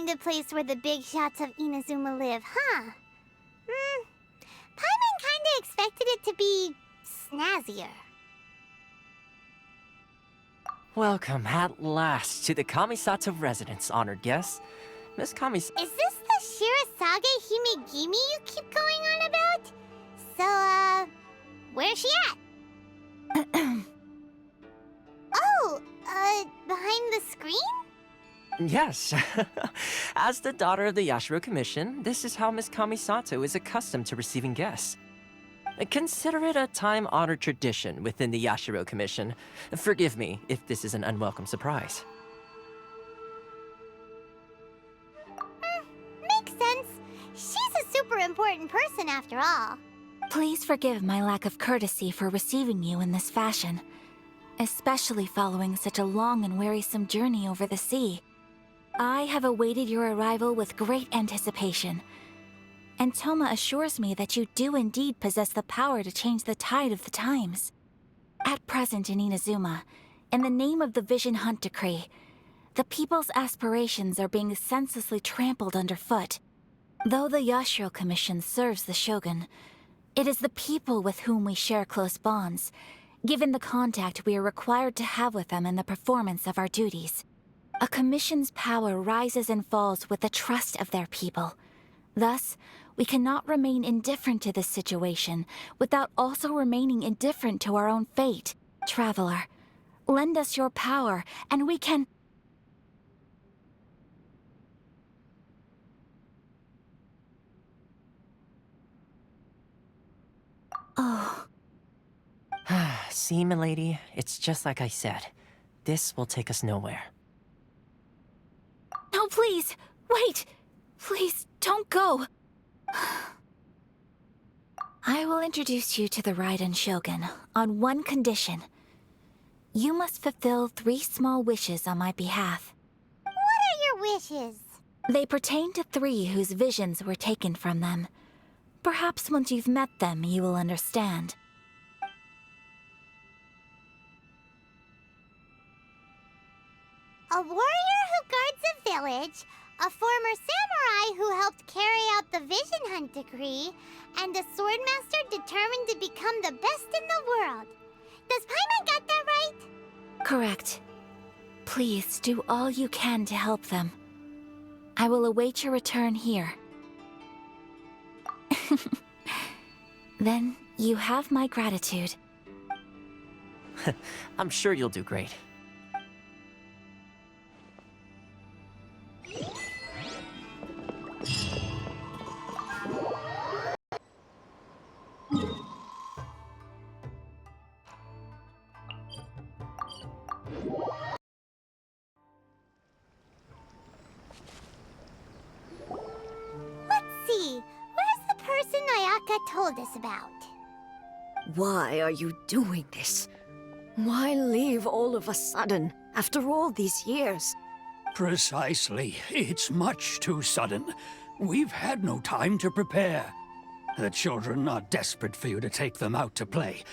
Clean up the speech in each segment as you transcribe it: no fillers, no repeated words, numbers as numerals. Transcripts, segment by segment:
kind of place where the big shots of Inazuma live, huh? Paimon kinda expected it to be snazzier. Welcome at last to the Kamisato residence, honored guests. Miss Kamis... Is this the Shirasage Himegimi you keep going on about? So, where's she at? Oh, behind the screen? Yes. As the daughter of the Yashiro Commission, this is how Miss Kamisato is accustomed to receiving guests. Consider it a time-honored tradition within the Yashiro Commission. Forgive me if this is an unwelcome surprise. Makes sense. She's a super important person after all. Please forgive my lack of courtesy for receiving you in this fashion, especially following such a long and wearisome journey over the sea. I have awaited your arrival with great anticipation, and Toma assures me that you do indeed possess the power to change the tide of the times. At present in Inazuma, in the name of the Vision Hunt Decree, the people's aspirations are being senselessly trampled underfoot. Though the Yashiro Commission serves the Shogun, it is the people with whom we share close bonds, given the contact we are required to have with them in the performance of our duties. A commission's power rises and falls with the trust of their people. Thus, we cannot remain indifferent to this situation without also remaining indifferent to our own fate. Traveler, lend us your power, and we can... Oh... See, milady, it's just like I said. This will take us nowhere. No, please! Wait! Please, don't go! I will introduce you to the Raiden Shogun on one condition. You must fulfill 3 small wishes on my behalf. What are your wishes? They pertain to 3 whose visions were taken from them. Perhaps once you've met them, you will understand. A warrior who guards a village, a former samurai who helped carry out the Vision Hunt Decree, and a swordmaster determined to become the best in the world. Does Paimon get that right? Correct. Please do all you can to help them. I will await your return here. Then you have my gratitude. I'm sure you'll do great. Let's see. Where's the person Ayaka told us about? Why are you doing this? Why leave all of a sudden, after all these years? Precisely. It's much too sudden. We've had no time to prepare. The children are desperate for you to take them out to play.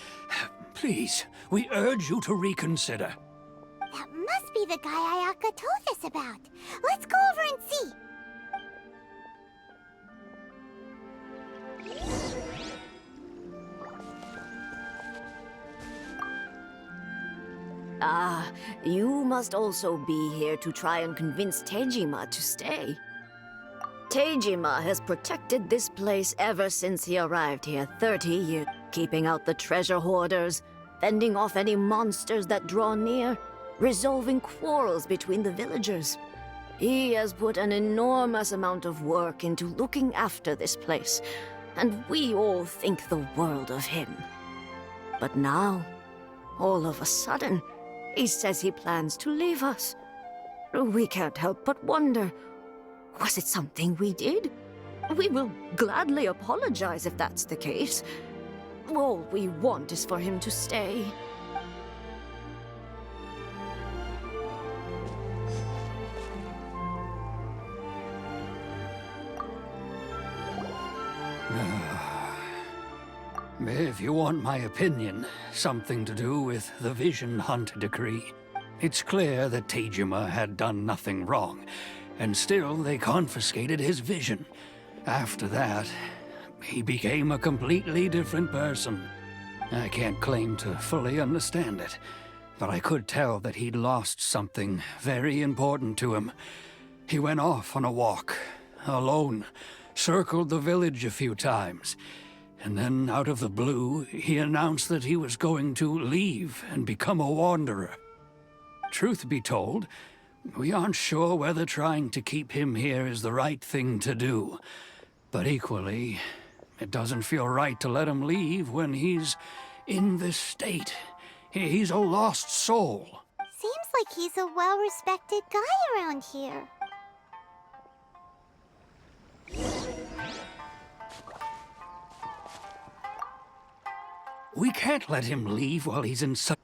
Please, we urge you to reconsider. That must be the guy Ayaka told us about. Let's go over and see. Ah, you must also be here to try and convince Tejima to stay. Tejima has protected this place ever since he arrived here 30 years, keeping out the treasure hoarders, fending off any monsters that draw near, resolving quarrels between the villagers. He has put an enormous amount of work into looking after this place, and we all think the world of him. But now, all of a sudden, he says he plans to leave us. We can't help but wonder, was it something we did? We will gladly apologize if that's the case. All we want is for him to stay. If you want my opinion, something to do with the Vision Hunt Decree. It's clear that Tejima had done nothing wrong, and still they confiscated his vision. After that, he became a completely different person. I can't claim to fully understand it, but I could tell that he'd lost something very important to him. He went off on a walk, alone, circled the village a few times, and then out of the blue, he announced that he was going to leave and become a wanderer. Truth be told, we aren't sure whether trying to keep him here is the right thing to do. But equally, it doesn't feel right to let him leave when he's in this state. He's a lost soul. Seems like he's a well-respected guy around here. We can't let him leave while he's in such...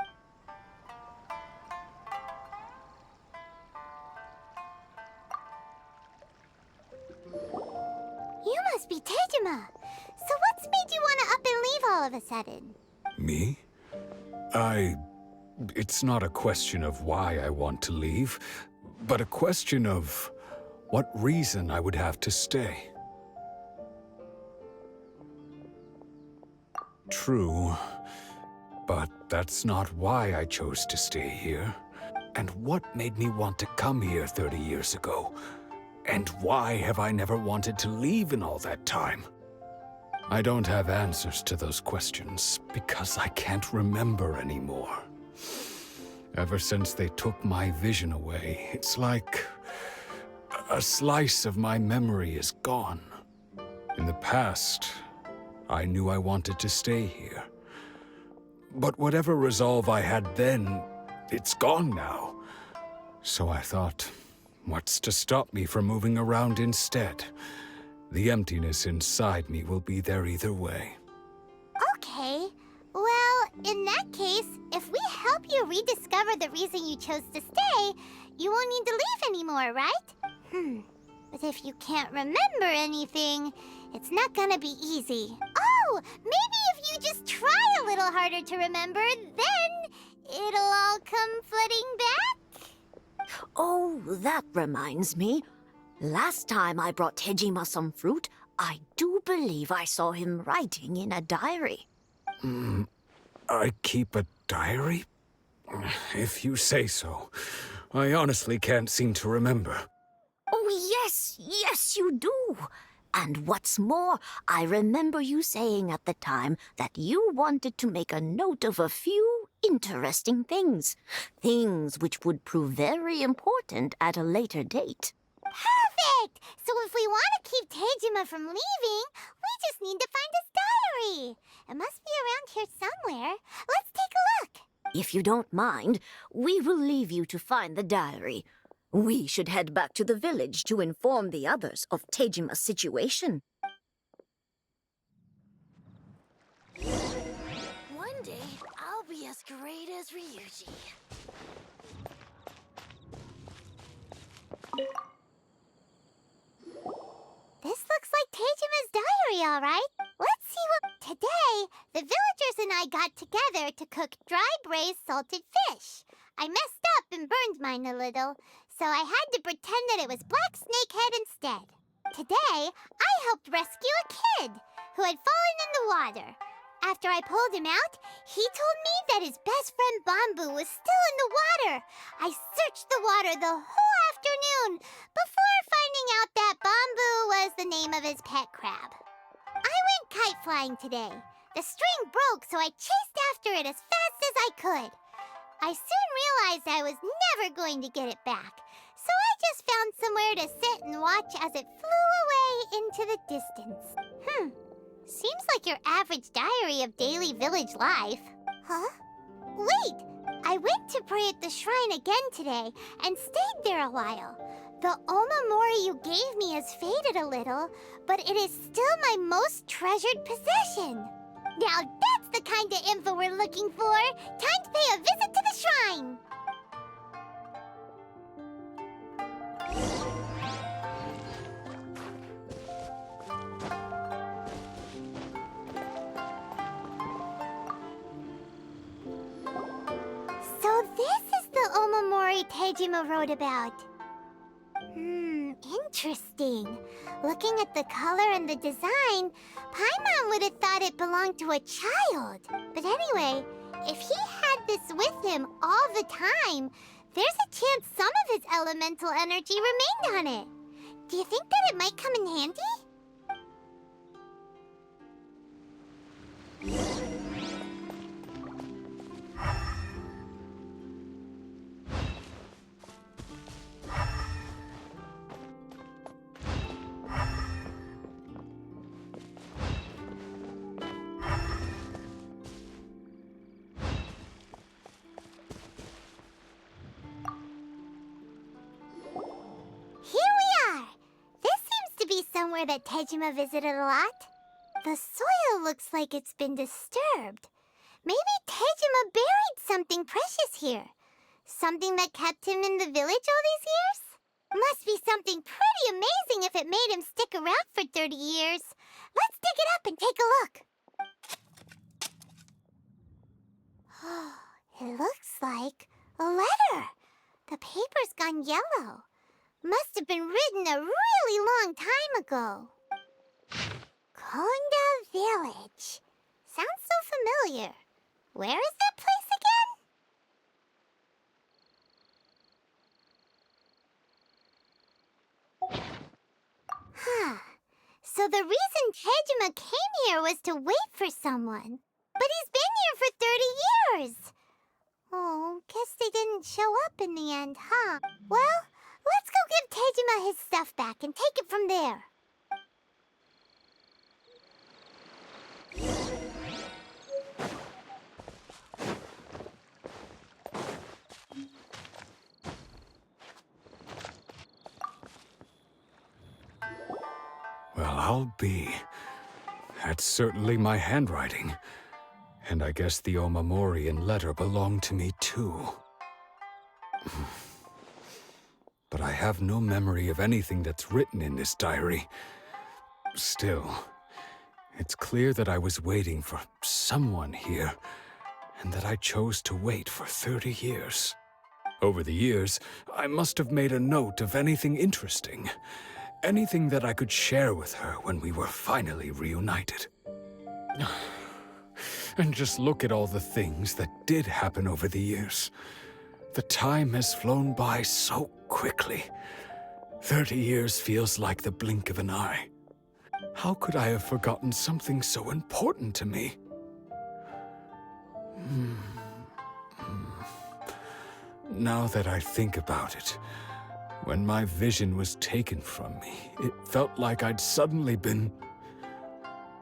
You must be Tejima. So what's made you want to up and leave all of a sudden? Me? It's not a question of why I want to leave, but a question of what reason I would have to stay. True, but that's not why I chose to stay here. And what made me want to come here 30 years ago? And why have I never wanted to leave in all that time? I don't have answers to those questions because I can't remember anymore. Ever since they took my vision away, it's like a slice of my memory is gone. In the past, I knew I wanted to stay here. But whatever resolve I had then, it's gone now. So I thought, what's to stop me from moving around instead? The emptiness inside me will be there either way. Okay. Well, in that case, if we help you rediscover the reason you chose to stay, you won't need to leave anymore, right? But if you can't remember anything, it's not gonna be easy. Oh, maybe if you just try a little harder to remember, then it'll all come flooding back? Oh, that reminds me. Last time I brought Tejima some fruit, I do believe I saw him writing in a diary. I keep a diary? If you say so. I honestly can't seem to remember. Oh, yes, you do. And what's more, I remember you saying at the time that you wanted to make a note of a few interesting things. Things which would prove very important at a later date. Perfect! So if we want to keep Tejima from leaving, we just need to find his diary. It must be around here somewhere. Let's take a look. If you don't mind, we will leave you to find the diary. We should head back to the village to inform the others of Tejima's situation. One day, I'll be as great as Ryuji. This looks like Tejima's diary, all right. Let's see what... Today, the villagers and I got together to cook dry braised salted fish. I messed up and burned mine a little, so I had to pretend that it was black snakehead instead. Today, I helped rescue a kid who had fallen in the water. After I pulled him out, he told me that his best friend Bamboo was still in the water. I searched the water the whole afternoon before finding out that Bamboo was the name of his pet crab. I went kite flying today. The string broke, so I chased after it as fast as I could. I soon realized I was never going to get it back, so I just found somewhere to sit and watch as it flew away into the distance. Seems like your average diary of daily village life. Huh? Wait! I went to pray at the shrine again today and stayed there a while. The Omamori you gave me has faded a little, but it is still my most treasured possession. Now that's the kind of info we're looking for. Time to pay a visit to the shrine. So this is the Omamori Tejima wrote about. Interesting. Looking at the color and the design, Paimon would have thought it belonged to a child. But anyway, if he had this with him all the time, there's a chance some of his elemental energy remained on it. Do you think that it might come in handy? Somewhere that Tejima visited a lot. The soil looks like it's been disturbed. Maybe Tejima buried something precious here. Something that kept him in the village all these years? Must be something pretty amazing if it made him stick around for 30 years. Let's dig it up and take a look. It looks like a letter. The paper's gone yellow. Must have been written a really long time ago. Konda Village. Sounds so familiar. Where is that place again? So the reason Tejima came here was to wait for someone. But he's been here for 30 years. Oh, guess they didn't show up in the end, huh? Well, let's go give Tejima his stuff back and take it from there. Well, I'll be. That's certainly my handwriting. And I guess the Omamorian letter belonged to me too. But I have no memory of anything that's written in this diary. Still, it's clear that I was waiting for someone here, and that I chose to wait for 30 years. Over the years, I must have made a note of anything interesting. Anything that I could share with her when we were finally reunited. And just look at all the things that did happen over the years. The time has flown by so quickly. 30 years feels like the blink of an eye. How could I have forgotten something so important to me? Now that I think about it, when my vision was taken from me, it felt like I'd suddenly been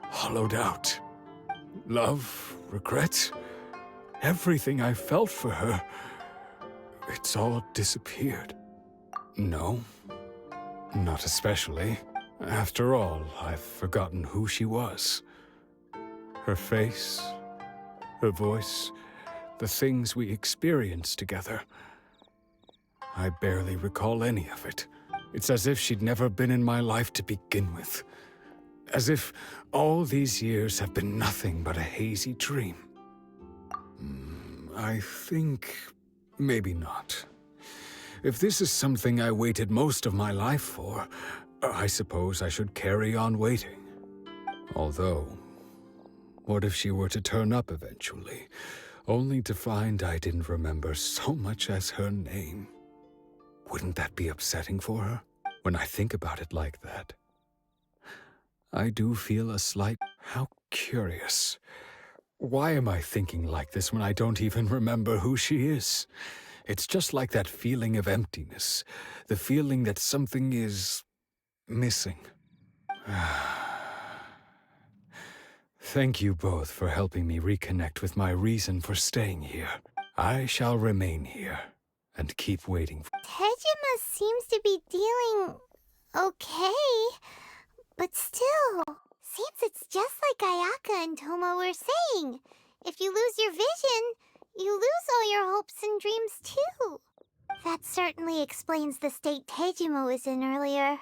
hollowed out. Love, regret, everything I felt for her, it's all disappeared. No, not especially. After all, I've forgotten who she was. Her face, her voice, the things we experienced together. I barely recall any of it. It's as if she'd never been in my life to begin with. As if all these years have been nothing but a hazy dream. I think maybe not. If this is something I waited most of my life for, I suppose I should carry on waiting. Although, what if she were to turn up eventually, only to find I didn't remember so much as her name? Wouldn't that be upsetting for her? When I think about it like that, I do feel a slight... How curious. Why am I thinking like this when I don't even remember who she is? It's just like that feeling of emptiness. The feeling that something is... missing. Thank you both for helping me reconnect with my reason for staying here. I shall remain here and keep waiting. Tejima seems to be dealing okay, but still, seems it's just like Ayaka and Toma were saying. If you lose your vision, you lose all your hopes and dreams too. That certainly explains the state Tejima was in earlier.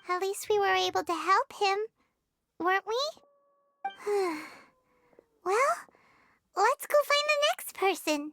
At least we were able to help him, weren't we? Well, let's go find the next person.